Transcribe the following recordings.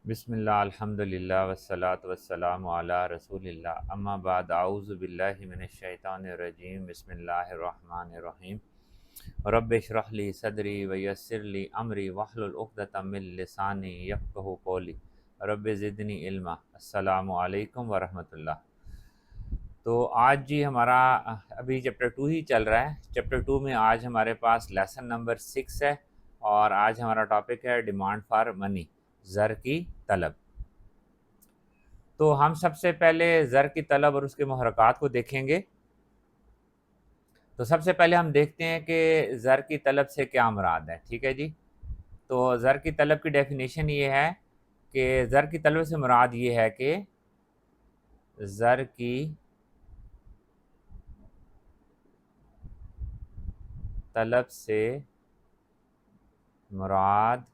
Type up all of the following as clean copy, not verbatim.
बिस्मिल्लाह अल्हम्दुलिल्लाह वस्सलातु वस्सलामु अला रसूलिल्लाह अम्मा बाद आऊज़ु बिल्लाहि मिनश शैतानिर रजीम बिस्मिल्लाहिर रहमानिर रहीम रब्बि इश्रह ली सदरी व यस्सिर ली अमरी वहलुल उक़दतम मिन लिसानी यफ़क़हू क़ौली रब्बि ज़िदनी इल्मा। अस्सलामु अलैकुम व रहमतुल्लाह। तो आज जी हमारा अभी चैप्टर 2 ही चल रहा है। चैप्टर 2 में आज हमारे पास लेसन नंबर 6 है और आज हमारा टॉपिक है डिमांड फॉर मनी, ज़र की तलब। तो हम सबसे पहले ज़र की तलब और उसके मुहर्रकात को देखेंगे। तो सबसे पहले हम देखते हैं कि ज़र की तलब से क्या मुराद है। ठीक है जी। तो ज़र की तलब की डेफिनेशन ये है कि ज़र की तलब से मुराद ये है कि ज़र की तलब से मुराद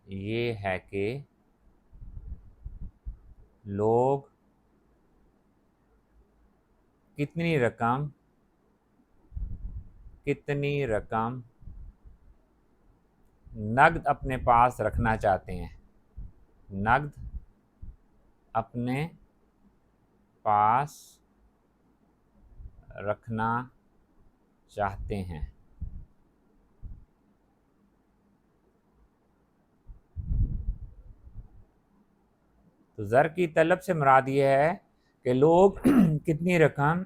ये है कि लोग कितनी रकम नकद अपने पास रखना चाहते हैं, नकद अपने पास रखना चाहते हैं। तो ज़र की तलब से मुराद ये है कि लोग कितनी रकम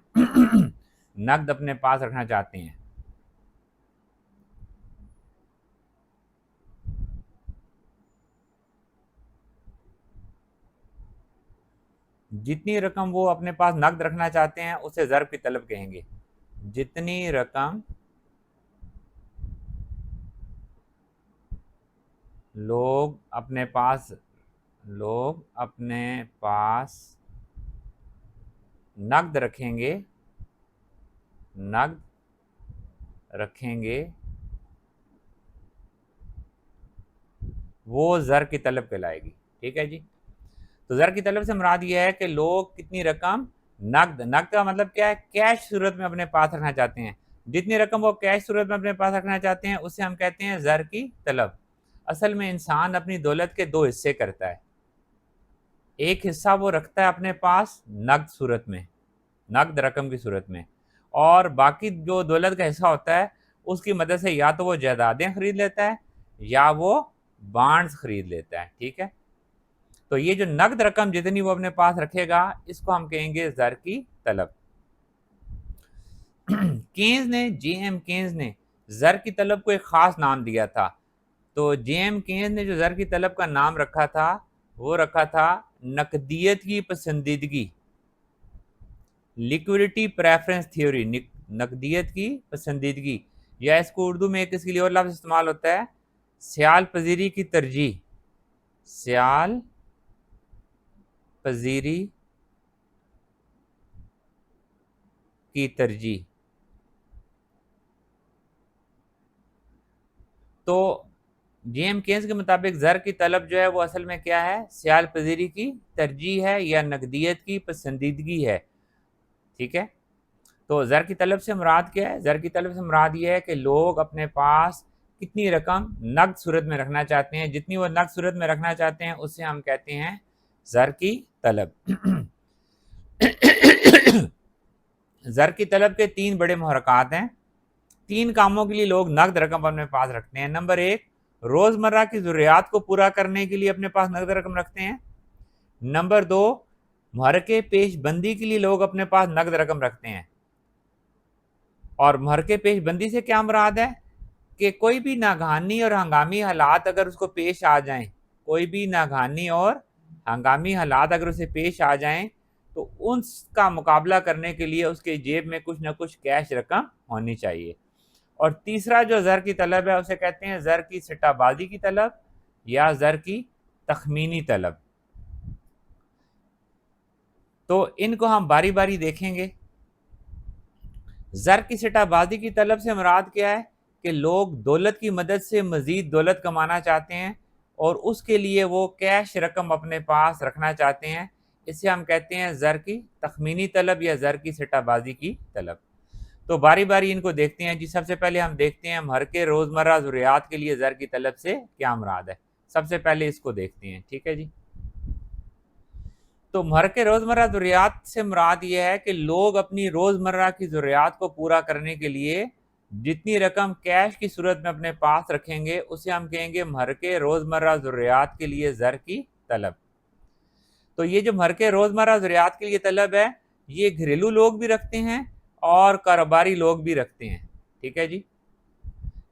नकद अपने पास रखना चाहते हैं। जितनी रकम वो अपने पास नकद रखना चाहते हैं उसे ज़र की तलब कहेंगे। जितनी रकम लोग अपने पास नकद रखेंगे वो ज़र की तलब कहलाएगी। ठीक है जी। तो ज़र की तलब से मुराद ये है कि लोग कितनी रकम नकद का मतलब क्या है, कैश सूरत में अपने पास रखना चाहते हैं। जितनी रकम वो कैश सूरत में अपने पास रखना चाहते हैं उसे हम कहते हैं ज़र की तलब। असल में इंसान अपनी दौलत के दो हिस्से करता है। एक हिस्सा वो रखता है अपने पास नकद सूरत में, नकद रकम की सूरत में, और बाकी जो दौलत का हिस्सा होता है उसकी मदद से या तो वो जायदादें खरीद लेता है या वो बॉन्ड्स खरीद लेता है। ठीक है। तो ये जो नकद रकम जितनी वो अपने पास रखेगा इसको हम कहेंगे ज़र की तलब। जेएम केन्स ने ज़र की तलब को एक ख़ास नाम दिया था। तो जेएम केन्स ने जो ज़र की तलब का नाम रखा था वो रखा था नकदियत की पसंदीदगी, लिक्विडिटी प्रेफरेंस थ्योरी, नकदियत की पसंदीदगी, या इसको उर्दू में इसके लिए और लफ्ज़ इस्तेमाल होता है सियाल पजीरी की तरजीह, सियाल पजीरी की तरजीह। तो जेएम केन्स के मुताबिक ज़र की तलब जो है वो असल में क्या है, सियाल पजीरी की तरजीह है या नकदियत की पसंदीदगी है। ठीक है। तो ज़र की तलब से मुराद क्या है, ज़र की तलब से मुराद ये है कि लोग अपने पास कितनी रकम नकद सूरत में रखना चाहते हैं, जितनी वो नकद सूरत में रखना चाहते हैं उससे हम कहते हैं ज़र की तलब। ज़र की तलब के तीन बड़े मुहर्रकात हैं। तीन कामों के लिए लोग नकद रकम अपने पास रखते हैं। नंबर एक, रोज़मर्रा की ज़रूरियात को पूरा करने के लिए अपने पास नकद रकम रखते हैं। नंबर दो, मुहर्रके पेशबंदी के लिए लोग अपने पास नकद रकम रखते हैं। और मुहर्रके पेशबंदी से क्या मुराद है कि कोई भी नागहानी और हंगामी हालात अगर उसको पेश आ जाएं, कोई भी नागहानी और हंगामी हालात अगर उसे पेश आ जाएं तो उसका मुकाबला करने के लिए उसके जेब में कुछ ना कुछ कैश रकम होनी चाहिए। और तीसरा जो ज़र की तलब है उसे कहते हैं ज़र की सिट्टाबाजी की तलब या ज़र की तखमीनी तलब। तो इनको हम बारी बारी देखेंगे। ज़र की सिट्टाबाजी की तलब से मुराद क्या है कि लोग दौलत की मदद से मज़ीद दौलत कमाना चाहते हैं और उसके लिए वो कैश रकम अपने पास रखना चाहते हैं। इसे हम कहते हैं ज़र की तखमीनी तलब या ज़र की सिट्टाबाजी की तलब। तो बारी बारी इनको देखते हैं जी। सबसे पहले हम देखते हैं मुहर्रके रोज़मर्रा ज़रूरियात के लिए ज़र की तलब से क्या मुराद है। सबसे पहले इसको देखते हैं, ठीक है जी। तो घर के रोज़मर्रा ज़रूरियात से मुराद ये है कि लोग अपनी रोज़मर्रा की ज़रूरियात को पूरा करने के लिए जितनी रकम कैश की सूरत में अपने पास रखेंगे उसे हम कहेंगे घर के रोज़मर्रा ज़रूरियात के लिए ज़र की तलब। तो ये जो घर के रोज़मर्रा ज़रूरियात के लिए तलब है, ये घरेलू लोग भी रखते हैं और कारोबारी लोग भी रखते हैं, ठीक है जी।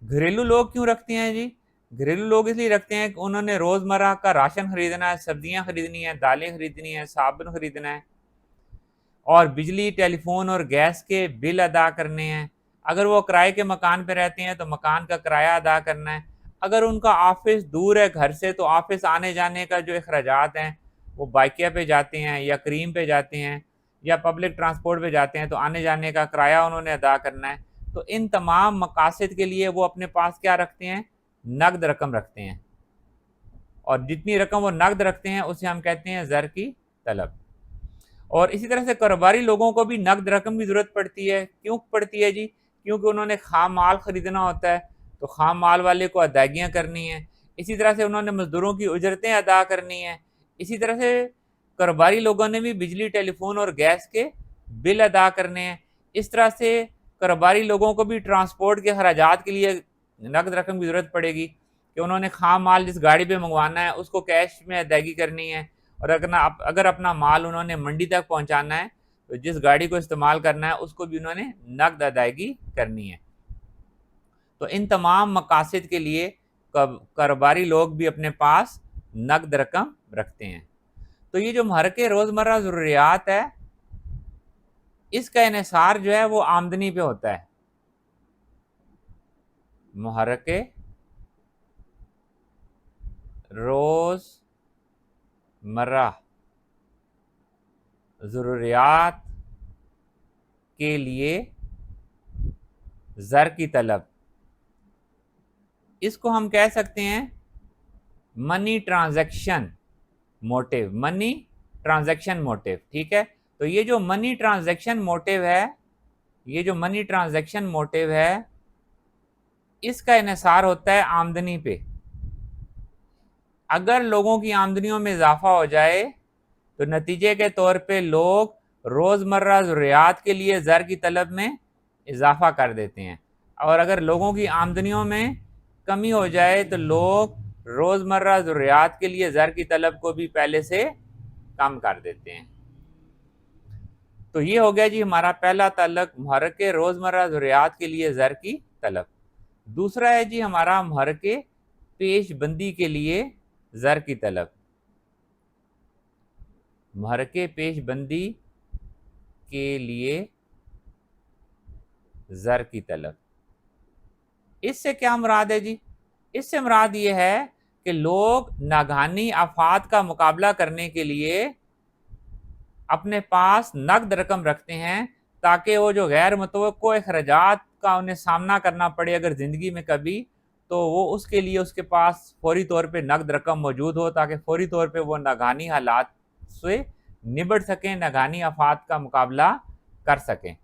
घरेलू लोग क्यों रखते हैं जी? घरेलू लोग इसलिए रखते हैं कि उन्होंने रोज़मर्रा का राशन खरीदना है, सब्जियां खरीदनी है, दालें खरीदनी है, साबुन खरीदना है और बिजली, टेलीफोन और गैस के बिल अदा करने हैं। अगर वो किराए के मकान पे रहते हैं तो मकान का किराया अदा करना है। अगर उनका ऑफिस दूर है घर से तो ऑफिस आने जाने का जो अखराजात हैं वो बाइकिया पे जाते हैं या क्रीम पे जाते हैं या पब्लिक ट्रांसपोर्ट पे जाते हैं तो आने जाने का किराया उन्होंने अदा करना है। तो इन तमाम मकासद के लिए वो अपने पास क्या रखते हैं? नकद रकम रखते हैं और जितनी रकम वो नकद रखते हैं उसे हम कहते हैं ज़र की तलब। और इसी तरह से कारोबारी लोगों को भी नकद रकम की ज़रूरत पड़ती है। क्यों पड़ती है जी? क्योंकि उन्होंने खाम माल ख़रीदना होता है तो खाम माल वाले को अदायगियाँ करनी है। इसी तरह से उन्होंने मज़दूरों की उजरतें अदा करनी है। इसी तरह से कारोबारी लोगों ने भी बिजली, टेलीफोन और गैस के बिल अदा करने हैं। इस तरह से कारोबारी लोगों को भी ट्रांसपोर्ट के अखराजात के लिए नकद रकम की ज़रूरत पड़ेगी कि उन्होंने खाम माल जिस गाड़ी पे मंगवाना है उसको कैश में अदायगी करनी है और अगर अपना माल उन्होंने मंडी तक पहुंचाना है तो जिस गाड़ी को इस्तेमाल करना है उसको भी उन्होंने नकद अदायगी करनी है। तो इन तमाम मकासद के लिए कारोबारी लोग भी अपने पास नकद रकम रखते हैं। तो ये जो हमारे के रोज़मर्रा ज़रूरियात है इसका इन्हिसार जो है वो आमदनी पे होता है। मुहर्रके रोज़मर्रा ज़रूरियात के लिए ज़र की तलब, इसको हम कह सकते हैं money transaction motive, money transaction motive, ठीक है। तो ये जो मनी ट्रांजैक्शन मोटिव है, ये जो मनी ट्रांजैक्शन मोटिव है इसका इन्हिसार होता है आमदनी पे। अगर लोगों की आमदनियों में इजाफा हो जाए तो नतीजे के तौर पे लोग रोज़मर्रा ज़रूरियात के लिए ज़र की तलब में इजाफा कर देते हैं और अगर लोगों की आमदनियों में कमी हो जाए तो लोग रोज़मर्रा ज़रूरियात के लिए ज़र की तलब को भी पहले से कम कर देते हैं। तो ये हो गया जी हमारा पहला ताल्लुक मुहर्रके रोज़मर्रा ज़रूरियात के लिए ज़र की तलब। दूसरा है जी हमारा मुहर्रके पेशबंदी के लिए ज़र की तलब। मुहर्रके पेशबंदी के लिए ज़र की तलब, इससे क्या मुराद है जी? इससे मुराद ये है कि लोग नागानी आफात का मुकाबला करने के लिए अपने पास नकद रकम रखते हैं ताकि वो जो गैर मुतवक्को अखराजात का उन्हें सामना करना पड़े अगर ज़िंदगी में कभी, तो वो उसके लिए उसके पास फौरी तौर पे नकद रकम मौजूद हो ताकि फौरी तौर पे वो नागानी हालात से निबट सकें, नागानी आफात का मुकाबला कर सकें।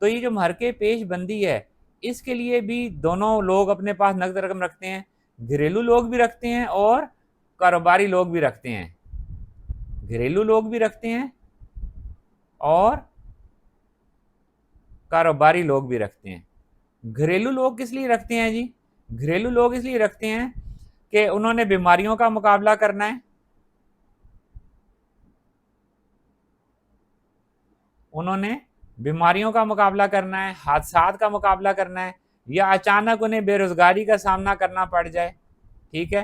तो ये जो मुहर्रके पेशबंदी है इसके लिए भी दोनों लोग अपने पास नकद रकम रखते हैं, घरेलू लोग भी रखते हैं और कारोबारी लोग भी रखते हैं। घरेलू लोग भी रखते हैं और कारोबारी लोग भी रखते हैं। घरेलू लोग किस लिए रखते हैं जी? घरेलू लोग इसलिए रखते हैं कि उन्होंने बीमारियों का मुकाबला करना है, उन्होंने बीमारियों का मुकाबला करना है, हादसात का मुकाबला करना है या अचानक उन्हें बेरोज़गारी का सामना करना पड़ जाए, ठीक है।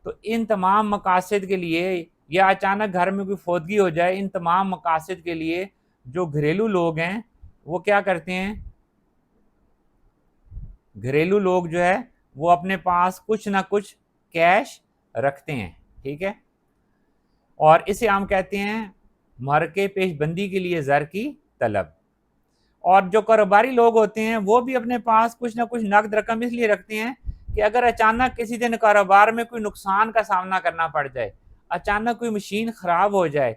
तो इन तमाम मकासद के लिए या अचानक घर में कोई फौतगी हो जाए, इन तमाम मकासद के लिए जो घरेलू लोग हैं वो क्या करते हैं? घरेलू लोग जो है वो अपने पास कुछ ना कुछ कैश रखते हैं, ठीक है। और इसे हम कहते हैं मुहर्रके पेशबंदी के लिए ज़र की तलब। और जो कारोबारी लोग होते हैं वो भी अपने पास कुछ ना कुछ नकद रकम इसलिए रखते हैं कि अगर अचानक किसी दिन कारोबार में कोई नुकसान का सामना करना पड़ जाए, अचानक कोई मशीन ख़राब हो जाए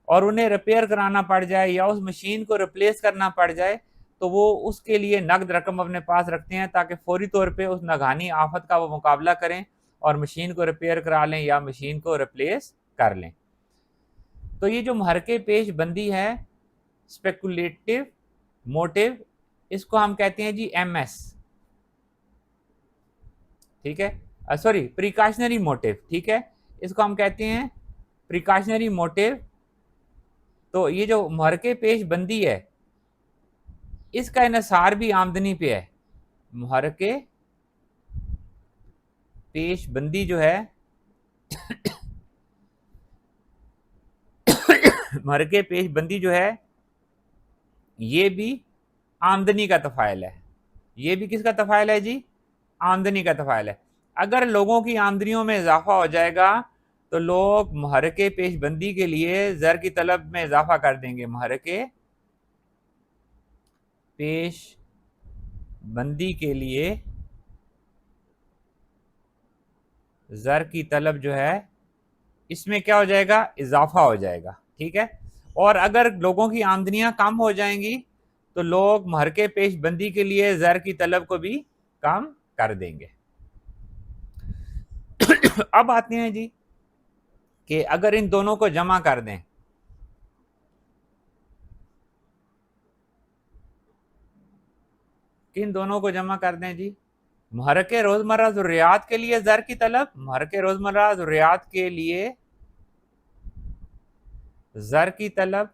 और उन्हें रिपेयर कराना पड़ जाए या उस मशीन को रिप्लेस करना पड़ जाए तो वो उसके लिए नकद रकम अपने पास रखते हैं ताकि फौरी तौर पे उस नागानी आफत का वो मुकाबला करें और मशीन को रिपेयर करा लें या मशीन को रिप्लेस कर लें। तो ये जो महरके पेश बंदी है, स्पेकुलेटिव मोटिव, इसको हम कहते हैं जी MS, ठीक है, सॉरी प्रिकॉशनरी मोटिव, ठीक है, इसको हम कहते हैं प्रिकॉशनरी मोटिव। तो ये जो महरके पेश बंदी है, इसका इन्हिसार भी आमदनी पे है। महरके पेश बंदी जो है महरके पेश बंदी जो है, ये भी आमदनी का तफाइल है। ये भी किसका तफाइल है जी? आमदनी का तफाइल है। अगर लोगों की आमदनियों में इजाफा हो जाएगा तो लोग महरके पेश बंदी के लिए ज़र की तलब में इजाफा कर देंगे। महरके पेश बंदी के लिए ज़र की तलब जो है, इसमें क्या हो जाएगा? इजाफा हो जाएगा, ठीक है। और अगर लोगों की आमदनियां कम हो जाएंगी तो लोग महरके पेश बंदी के लिए ज़र की तलब को भी कम कर देंगे। अब आते हैं जी कि अगर इन दोनों को जमा कर दें, किन दोनों को जमा कर दें जी? महरके रोजमर्रा ज़रूरियात के लिए ज़र की तलब, महरके रोजमर्रा ज़रूरियात के लिए ज़र की तलब,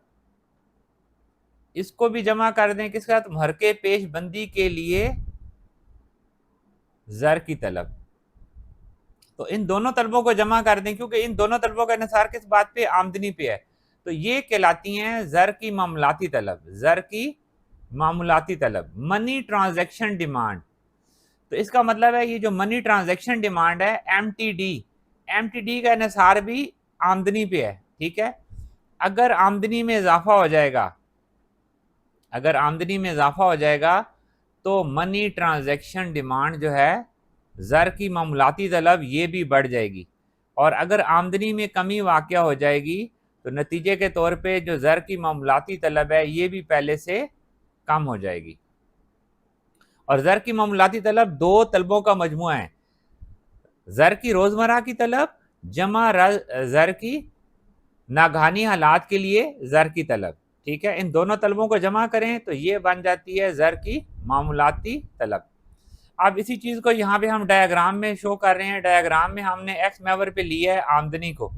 इसको भी जमा कर दें किसके साथ? महरके पेश बंदी के लिए ज़र की तलब। तो इन दोनों तलबों को जमा कर दें, क्योंकि इन दोनों तलबों का इन्हिसार किस बात पे? आमदनी पे है। तो ये कहलाती हैं ज़र की मामलाती तलब। ज़र की मामलाती तलब, मनी ट्रांजैक्शन डिमांड। तो इसका मतलब है ये जो मनी ट्रांजैक्शन डिमांड है, MTD का इन्हिसार भी आमदनी पे है, ठीक है। अगर आमदनी में इजाफा हो जाएगा, अगर आमदनी में इजाफा हो जाएगा तो मनी ट्रांजैक्शन डिमांड जो है, ज़र की मामलाती तलब, ये भी बढ़ जाएगी। और अगर आमदनी में कमी वाक़या हो जाएगी तो नतीजे के तौर पे जो ज़र की मामलाती तलब है, ये भी पहले से कम हो जाएगी। और ज़र की मामलाती तलब दो तलबों का मजमुआ है, ज़र की रोज़मर्रा की तलब जमा ज़र की नागहानी हालात के लिए ज़र की तलब, ठीक है। इन दोनों तलबों को जमा करें तो ये बन जाती है ज़र की मामलाती तलब। अब इसी चीज़ को यहाँ पे हम डायग्राम में शो कर रहे हैं। डायग्राम में हमने एक्स मैवर पे लिया है आमदनी को,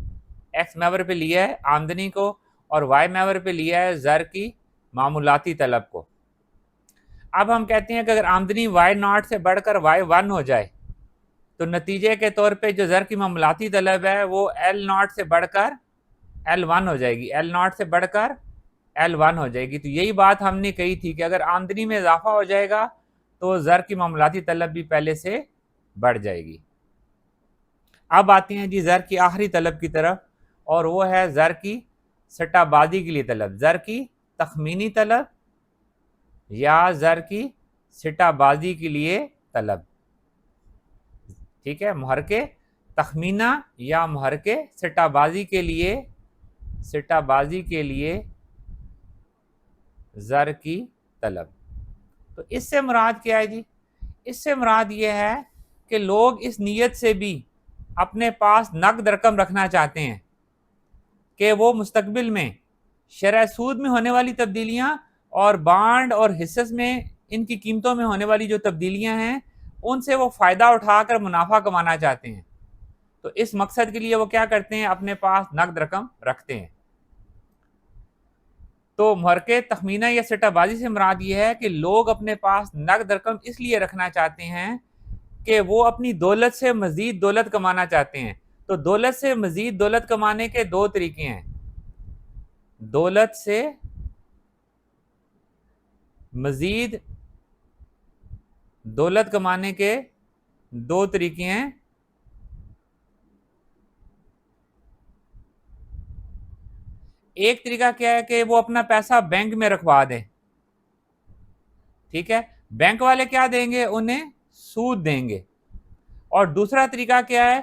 एक्स मैवर पे लिया है आमदनी को, और वाई मैवर पे लिया है ज़र की मामूलाती तलब को। अब हम कहते हैं कि अगर आमदनी Y0 से बढ़कर Y1 हो जाए तो नतीजे के तौर पे जो ज़र की मामूलाती तलब है वो L0 से बढ़कर L1 हो जाएगी, L0 से बढ़कर L1 हो जाएगी। तो यही बात हमने कही थी कि अगर आमदनी में इजाफा हो जाएगा तो ज़र की मामलाती तलब भी पहले से बढ़ जाएगी। अब आते हैं जी ज़र की आखिरी तलब की तरफ, और वो है ज़र की सट्टाबाजी के लिए तलब, ज़र की तखमीनी तलब या ज़र की सिटाबाजी के लिए तलब, ठीक है। महरके तखमीना या महरके सिटाबाजी के लिए, सिटाबाजी के लिए ज़र की तलब। तो इससे मुराद क्या है जी? इससे मुराद ये है कि लोग इस नीयत से भी अपने पास नकद रकम रखना चाहते हैं कि वो मुस्तकबिल में शरह सूद में होने वाली तब्दीलियां और बांड और हिस्सेस में इनकी कीमतों में होने वाली जो तब्दीलियां हैं, उनसे वो फ़ायदा उठाकर मुनाफा कमाना चाहते हैं। तो इस मकसद के लिए वो क्या करते हैं? अपने पास नकद रकम रखते हैं। तो महरके तखमीना या सट्टाबाजी से मुराद ये है कि लोग अपने पास नकद रकम इसलिए रखना चाहते हैं कि वो अपनी दौलत से मज़ीद दौलत कमाना चाहते हैं। तो दौलत से मज़ीद दौलत कमाने के दो तरीके हैं। दौलत से मज़ीद दौलत कमाने के दो तरीके हैं। एक तरीका क्या है कि वो अपना पैसा बैंक में रखवा दें, ठीक है। बैंक वाले क्या देंगे? उन्हें सूद देंगे। और दूसरा तरीका क्या है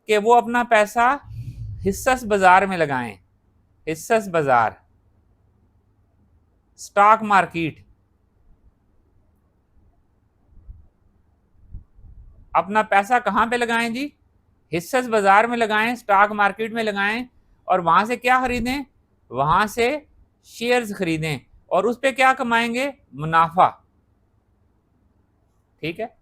कि वो अपना पैसा हिस्सस बाजार में लगाएं, हिस्सस बाजार, स्टॉक मार्केट। अपना पैसा कहां पे लगाएं जी? हिस्सेस बाजार में लगाएं, स्टॉक मार्केट में लगाएं और वहां से क्या खरीदें, वहां से शेयर्स खरीदें और उस पर क्या कमाएंगे, मुनाफा। ठीक है।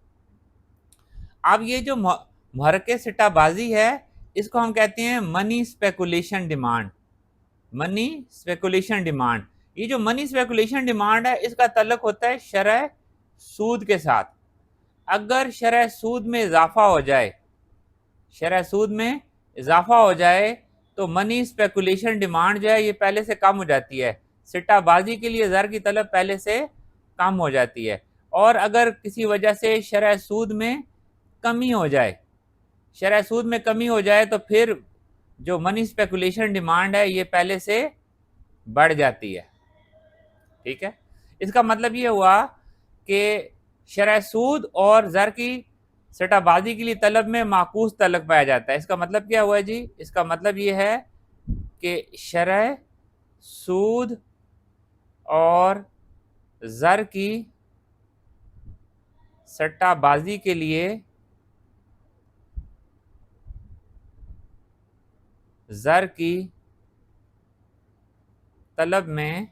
अब ये जो मुहर्रिक सिट्टाबाजी है इसको हम कहते हैं money speculation demand. Money speculation demand, ये जो मनी स्पेकुलेशन डिमांड है इसका तल्लुक होता है शरह सूद के साथ। अगर शरह सूद में इजाफा हो जाए, शरह सूद में इजाफा हो जाए तो मनी स्पेकुलेशन डिमांड जो है ये पहले से कम हो जाती है, सिट्टाबाजी के लिए ज़र की तलब पहले से कम हो जाती है। और अगर किसी वजह से शरह सूद में कमी हो जाए, शरह सूद में कमी हो जाए तो फिर जो मनी स्पेकुलेशन डिमांड है ये पहले से बढ़ जाती है। ठीक है। इसका मतलब ये हुआ कि शरह सूद और ज़र की सिट्टाबाजी के लिए तलब में माकूस तल्लुक पाया जाता है। इसका मतलब क्या हुआ जी, इसका मतलब ये है कि शरह सूद और ज़र की सट्टाबाजी के लिए ज़र की तलब में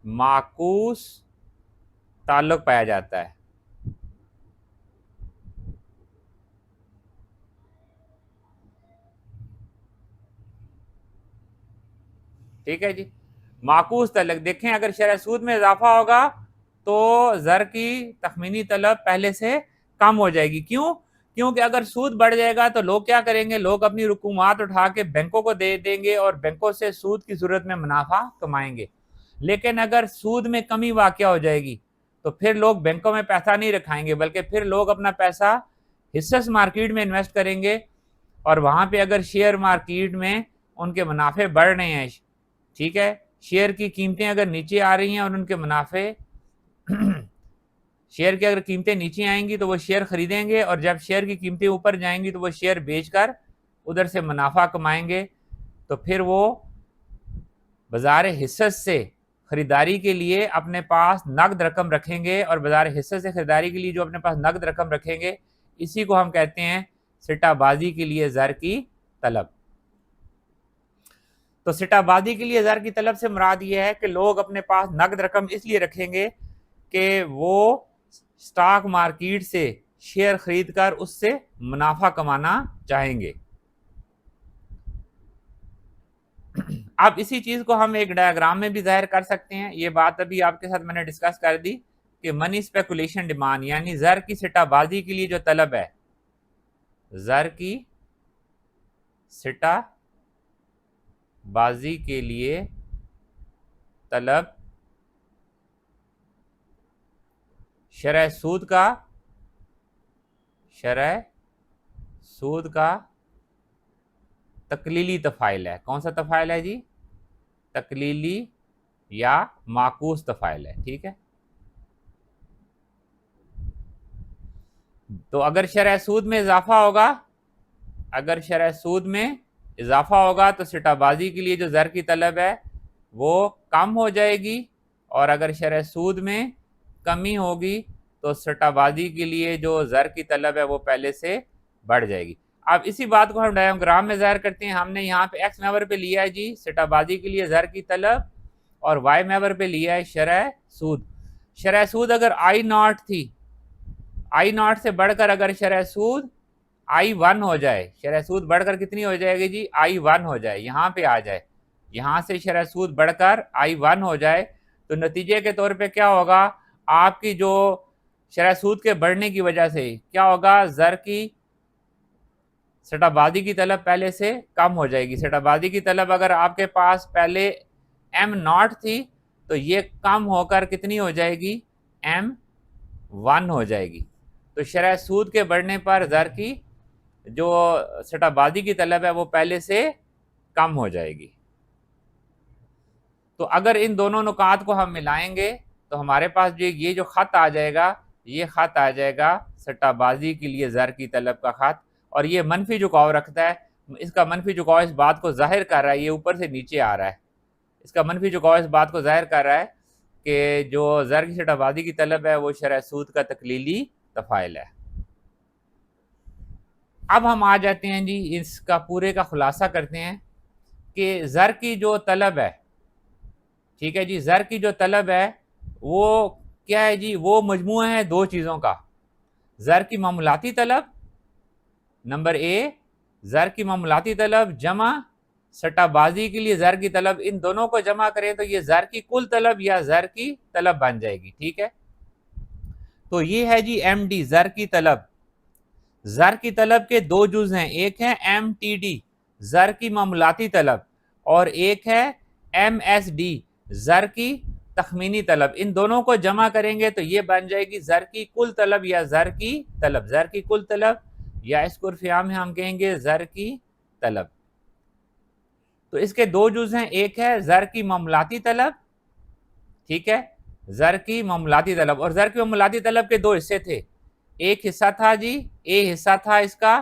माकूस ताल्लुक पाया जाता है। ठीक है जी, माकूस तल्लुक। देखें अगर शरह सूद में इजाफा होगा तो ज़र की तखमीनी तलब पहले से कम हो जाएगी। क्यों? क्योंकि अगर सूद बढ़ जाएगा तो लोग क्या करेंगे, लोग अपनी रकूमात उठा के बैंकों को दे देंगे और बैंकों से सूद की सूरत में मुनाफा कमाएंगे। लेकिन अगर सूद में कमी वाक़या हो जाएगी तो फिर लोग बैंकों में पैसा नहीं रखाएंगे, बल्कि फिर लोग अपना पैसा हिस्सेस मार्केट में इन्वेस्ट करेंगे और वहाँ पे अगर शेयर मार्केट में उनके मुनाफे बढ़ रहे हैं, ठीक है, शेयर की कीमतें अगर नीचे आ रही हैं और उनके मुनाफे शेयर की अगर कीमतें नीचे आएंगी तो वो शेयर खरीदेंगे और जब शेयर की कीमतें ऊपर जाएंगी तो वो शेयर बेचकर उधर से मुनाफा कमाएंगे। तो फिर वो बाजार हिस्से से ख़रीदारी के लिए अपने पास नकद रकम रखेंगे और बाजार हिस्से से ख़रीदारी के लिए जो अपने पास नकद रकम रखेंगे इसी को हम कहते हैं सिट्टाबाजी के लिए ज़र की तलब। तो सिट्टाबाजी के लिए ज़र की तलब से मुराद ये है कि लोग अपने पास नकद रकम इसलिए रखेंगे कि वो स्टॉक मार्केट से शेयर खरीद कर उससे मुनाफा कमाना चाहेंगे। अब इसी चीज़ को हम एक डायग्राम में भी जाहिर कर सकते हैं। ये बात अभी आपके साथ मैंने डिस्कस कर दी कि मनी स्पेकुलेशन डिमांड यानी ज़र की सिट्टाबाजी के लिए जो तलब है, ज़र की सिट्टाबाजी के लिए तलब शरह सूद का तकलीली तफ़ाइल है। कौन सा तफ़ाइल है जी? तकलीली या माकूस तफ़ाइल है। ठीक है। तो अगर शरह सूद में इजाफा होगा, अगर शरह सूद में इजाफा होगा तो सिट्टाबाजी के लिए जो ज़र की तलब है वो कम हो जाएगी और अगर शरह सूद में कमी होगी तो सिट्टाबाजी के लिए जो ज़र की तलब है वो पहले से बढ़ जाएगी। अब इसी बात को हम डायग्राम में ज़ाहिर करते हैं। हमने यहाँ पे एक्स मैवर पे लिया है जी सिट्टाबाजी के लिए ज़र की तलब और वाई मैवर पे लिया है शरह सूद। शरह सूद अगर आई नॉट थी, आई नॉट से बढ़कर अगर शरह सूद I1 हो जाए, शरह सूद बढ़कर कितनी हो जाएगी जी? I1 हो जाए, यहाँ पे आ जाए, यहाँ से शरह सूद बढ़कर I1 हो जाए तो नतीजे के तौर पे क्या होगा, आपकी जो शरह सूद के बढ़ने की वजह से क्या होगा, ज़र की सिट्टाबाजी की तलब पहले से कम हो जाएगी। सिट्टाबाजी की तलब अगर आपके पास पहले M0 थी तो ये कम होकर कितनी हो जाएगी? M1 हो जाएगी। तो शरह सूद के बढ़ने पर ज़र की जो सिट्टाबाजी की तलब है वो पहले से कम हो जाएगी। तो अगर इन दोनों नुकात को हम मिलाएंगे तो हमारे पास जो ये जो ख़त आ जाएगा, ये ख़त आ जाएगा सिट्टाबाजी के लिए ज़र की तलब का ख़त और ये मनफी झुकाव रखता है। इसका मनफी झुकाव इस बात को ज़ाहिर कर रहा है, ये ऊपर से नीचे आ रहा है, इसका मनफी झुकाव इस बात को ज़ाहिर कर रहा है कि जो ज़र की सट्टाबाजी की तलब है वो शरह सूद का तकलीली तफ़ाइल है। अब हम आ जाते हैं जी, इसका पूरे का खुलासा करते हैं कि ज़र की जो तलब है, ठीक है जी, ज़र की जो तलब है वो क्या है जी, वो मजमूआ है दो चीज़ों का। ज़र की मामूलाती तलब नंबर ए, ज़र की मामूलाती तलब जमा सट्टाबाजी के लिए ज़र की तलब, इन दोनों को जमा करें तो ये ज़र की कुल तलब या ज़र की तलब बन जाएगी। ठीक है, तो ये है जी एम डी, ज़र की तलब। ज़र की तलब के दो जुज़ हैं, एक है एम टी डी, ज़र की मामूलाती तलब, और एक है एम एस डी, ज़र की तखमीनी तलब। इन दोनों को जमा करेंगे तो ये बन जाएगी ज़र की कुल तलब या ज़र की तलब। ज़र की कुल तलब या इसको उर्फ़ियाम में हम कहेंगे ज़र की तलब। तो इसके दो जुज़ हैं, एक है ज़र की मामूलाती तलब, ठीक है, ज़र की मामूलाती तलब, और ज़र की मामूलाती तलब के दो हिस्से थे। एक हिस्सा था जी, ए हिस्सा था इसका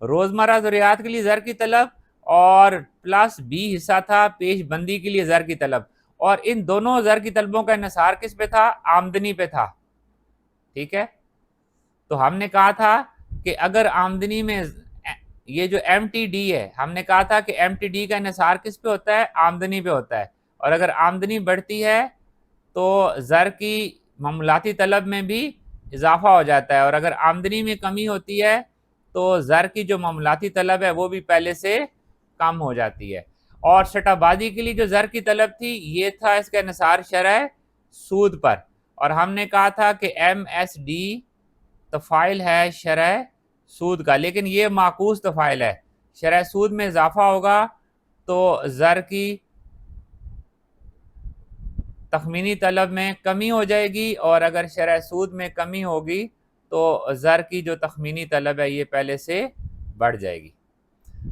रोज़मर्रा ज़रूरियात के लिए ज़र की तलब, और प्लस बी हिस्सा था पेशबंदी के लिए ज़र की तलब। और इन दोनों ज़र की तलबों का इन्हिसार किस पे था? आमदनी पे था। ठीक है, तो हमने कहा था कि अगर आमदनी में ये जो एम टी डी है, हमने कहा था कि एम टी डी का इन्हिसार किस पे होता है? आमदनी पे होता है। और अगर आमदनी बढ़ती है तो ज़र की मामूलाती तलब में भी इजाफा हो जाता है, और अगर आमदनी में कमी होती है तो ज़र की जो मामूलाती तलब है वो भी पहले से कम हो जाती है। और सट्टाबाजी के लिए जो ज़र की तलब थी ये था इसका इन्हिसार शरह सूद पर, और हमने कहा था कि एम एस डी तफ़ाइल है शरह सूद का, लेकिन ये माकूस तफ़ाइल है। शरह सूद में इजाफा होगा तो ज़र की तखमीनी तलब में कमी हो जाएगी, और अगर शरह सूद में कमी होगी तो ज़र की जो तखमीनी तलब है ये पहले से बढ़ जाएगी।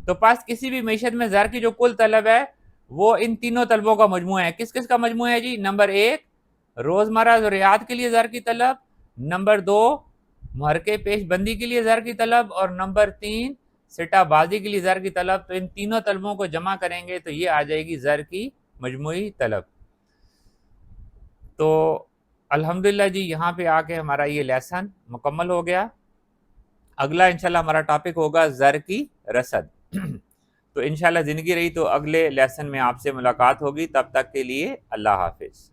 तो पास किसी भी मईशत में ज़र की जो कुल तलब है वो इन तीनों तलबों का मजमू है। किस किस का मजमू है जी? नंबर एक, रोज़मर्रा ज़रूरियात के लिए ज़र की तलब, नंबर दो, मुहर्रके पेशबंदी के लिए ज़र की तलब, और नंबर तीन, सिटाबाजी के लिए ज़र की तलब। तो इन तीनों तलबों को जमा करेंगे तो ये आ जाएगी ज़र की मजमूई तलब। तो अल्हम्दुलिल्लाह जी, यहाँ पे आके हमारा ये लेसन मुकम्मल हो गया। अगला इंशाल्लाह हमारा टॉपिक होगा ज़र की रसद। तो इंशाल्लाह ज़िंदगी रही तो अगले लेसन में आपसे मुलाकात होगी। तब तक के लिए अल्लाह हाफिज़।